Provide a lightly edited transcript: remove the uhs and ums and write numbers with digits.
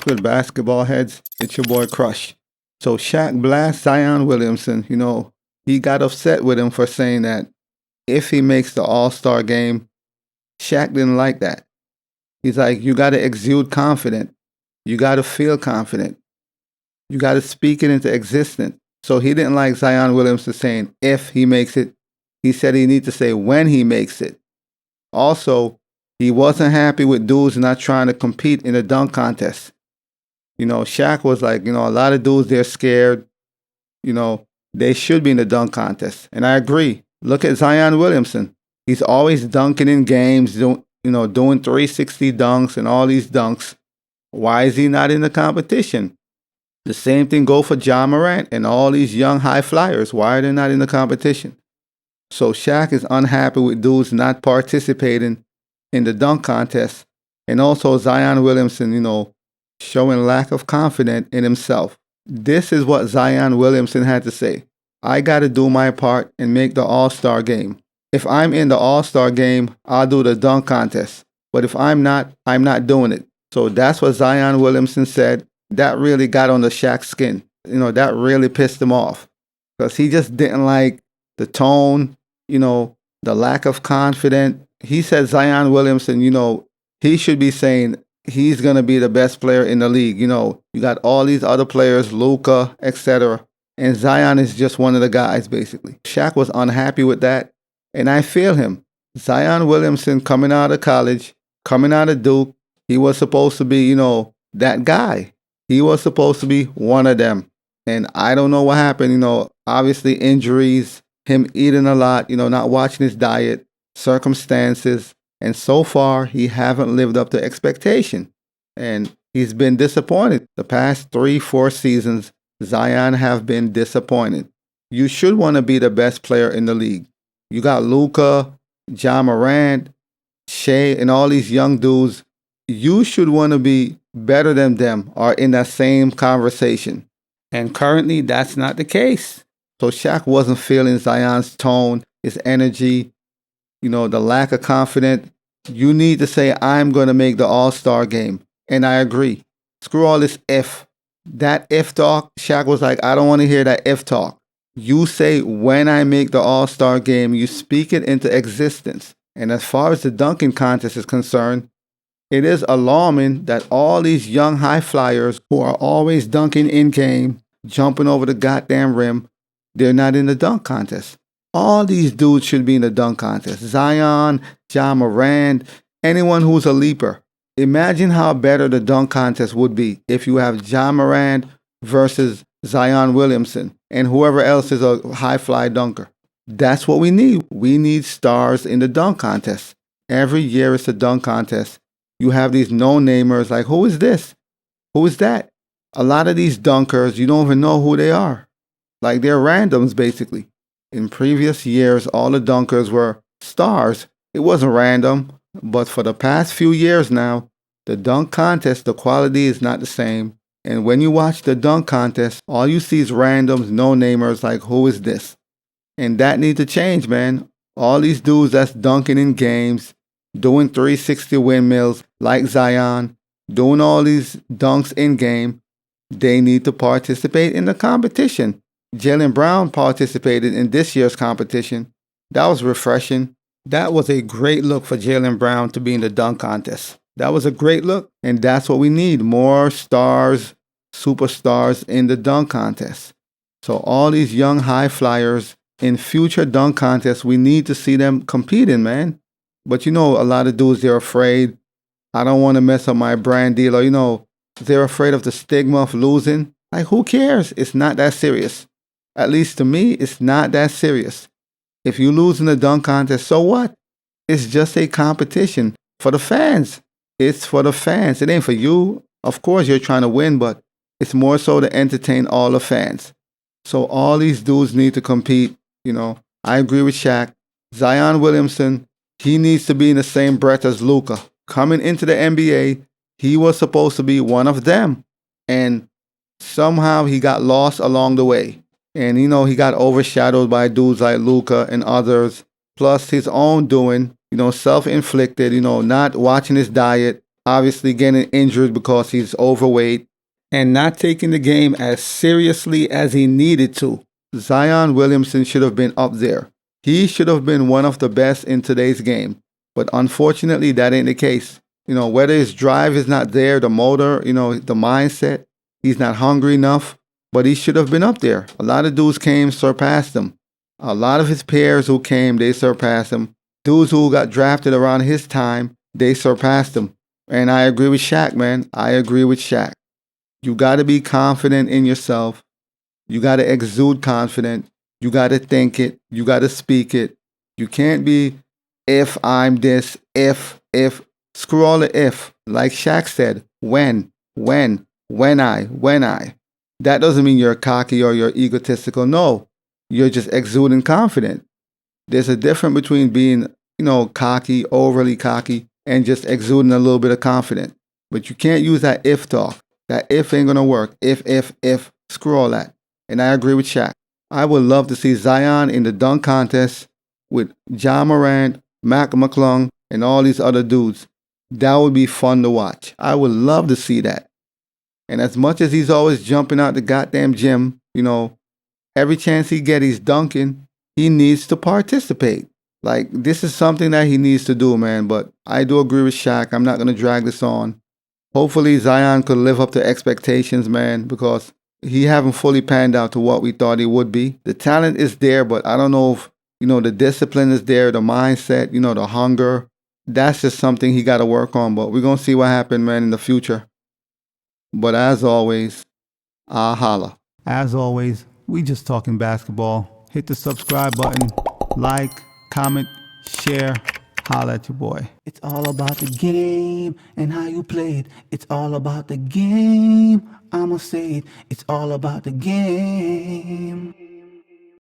good, basketball heads? It's your boy Crush. So Shaq blasts Zion Williamson. He got upset with him for saying that if he makes the All-Star game, Shaq didn't like that. He's like, you got to exude confident. You got to feel confident. You got to speak it into existence. So he didn't like Zion Williamson saying if he makes it. He said he needs to say when he makes it. Also, he wasn't happy with dudes not trying to compete in the dunk contest. Shaq was like, a lot of dudes, they're scared. They should be in the dunk contest. And I agree. Look at Zion Williamson. He's always dunking in games, doing 360 dunks and all these dunks. Why is he not in the competition? The same thing go for Ja Morant and all these young high flyers. Why are they not in the competition? So Shaq is unhappy with dudes not participating in the dunk contest. And also Zion Williamson, showing lack of confidence in himself. This is what Zion Williamson had to say. I got to do my part and make the All-Star game. If I'm in the All-Star game, I'll do the dunk contest. But if I'm not doing it. So that's what Zion Williamson said. That really got on the Shaq's skin. That really pissed him off. Because he just didn't like the tone, the lack of confidence. He said Zion Williamson, he should be saying he's going to be the best player in the league. You got all these other players, Luka, etc. And Zion is just one of the guys, basically. Shaq was unhappy with that. And I feel him. Zion Williamson coming out of college, coming out of Duke, he was supposed to be, that guy. He was supposed to be one of them. And I don't know what happened, obviously injuries, him eating a lot, not watching his diet, circumstances. And so far, he haven't lived up to expectation. And he's been disappointed. The past 3-4 seasons, Zion have been disappointed. You should want to be the best player in the league. You got Luka, Ja Morant, Shea, and all these young dudes. You should want to be better than them or in that same conversation. And currently, that's not the case. So Shaq wasn't feeling Zion's tone, his energy, the lack of confidence. You need to say, I'm going to make the All-Star game. And I agree. Screw all this if. That if talk, Shaq was like, I don't want to hear that if talk. You say, when I make the All-Star game, you speak it into existence. And as far as the dunking contest is concerned, it is alarming that all these young high flyers who are always dunking in game, jumping over the goddamn rim, they're not in the dunk contest. All these dudes should be in the dunk contest. Zion, Ja Morant, anyone who's a leaper. Imagine how better the dunk contest would be if you have Ja Morant versus Zion Williamson and whoever else is a high fly dunker. That's what we need. We need stars in the dunk contest. Every year it's a dunk contest. You have these no-namers like, who is this? Who is that? A lot of these dunkers, you don't even know who they are. Like they're randoms, basically. In previous years, all the dunkers were stars. It wasn't random. But for the past few years now, the dunk contest, the quality is not the same. And when you watch the dunk contest, all you see is randoms, no-namers like, who is this? And that needs to change, man. All these dudes that's dunking in games, doing 360 windmills like Zion, doing all these dunks in game, they need to participate in the competition. Jaylen Brown participated in this year's competition. That was refreshing. That was a great look for Jaylen Brown to be in the dunk contest. That was a great look, and that's what we need. More stars, superstars in the dunk contest. So all these young high flyers in future dunk contests, we need to see them competing, man. But a lot of dudes, they're afraid. I don't want to mess up my brand deal. Or, they're afraid of the stigma of losing. Like, who cares? It's not that serious. At least to me, it's not that serious. If you lose in the dunk contest, so what? It's just a competition for the fans. It's for the fans. It ain't for you. Of course, you're trying to win, but it's more so to entertain all the fans. So all these dudes need to compete. I agree with Shaq. Zion Williamson, he needs to be in the same breath as Luka. Coming into the NBA, he was supposed to be one of them. And somehow he got lost along the way. And, he got overshadowed by dudes like Luka and others. Plus his own doing, self-inflicted, not watching his diet, obviously getting injured because he's overweight, and not taking the game as seriously as he needed to. Zion Williamson should have been up there. He should have been one of the best in today's game. But unfortunately, that ain't the case. Whether his drive is not there, the motor, the mindset, he's not hungry enough, but he should have been up there. A lot of dudes came, surpassed him. A lot of his peers who came, they surpassed him. Dudes who got drafted around his time, they surpassed him. And I agree with Shaq, man. I agree with Shaq. You got to be confident in yourself. You got to exude confidence. You got to think it. You got to speak it. You can't be, if I'm this, if, screw all the if. Like Shaq said, when I. That doesn't mean you're cocky or you're egotistical. No, you're just exuding confident. There's a difference between being, cocky, overly cocky, and just exuding a little bit of confidence. But you can't use that if talk. That if ain't gonna work. If, screw all that. And I agree with Shaq. I would love to see Zion in the dunk contest with Ja Morant, Mac McClung, and all these other dudes. That would be fun to watch. I would love to see that. And as much as he's always jumping out the goddamn gym, every chance he gets, he's dunking. He needs to participate. Like, this is something that he needs to do, man. But I do agree with Shaq. I'm not going to drag this on. Hopefully Zion could live up to expectations, man, because he haven't fully panned out to what we thought he would be. The talent is there, but I don't know if, the discipline is there, the mindset, the hunger. That's just something he got to work on. But we're going to see what happens, man, in the future. But as always, I holla. As always, we just talking basketball. Hit the subscribe button, like, comment, share. Holla at your boy. It's all about the game and how you play it. It's all about the game. I'ma say it. It's all about the game.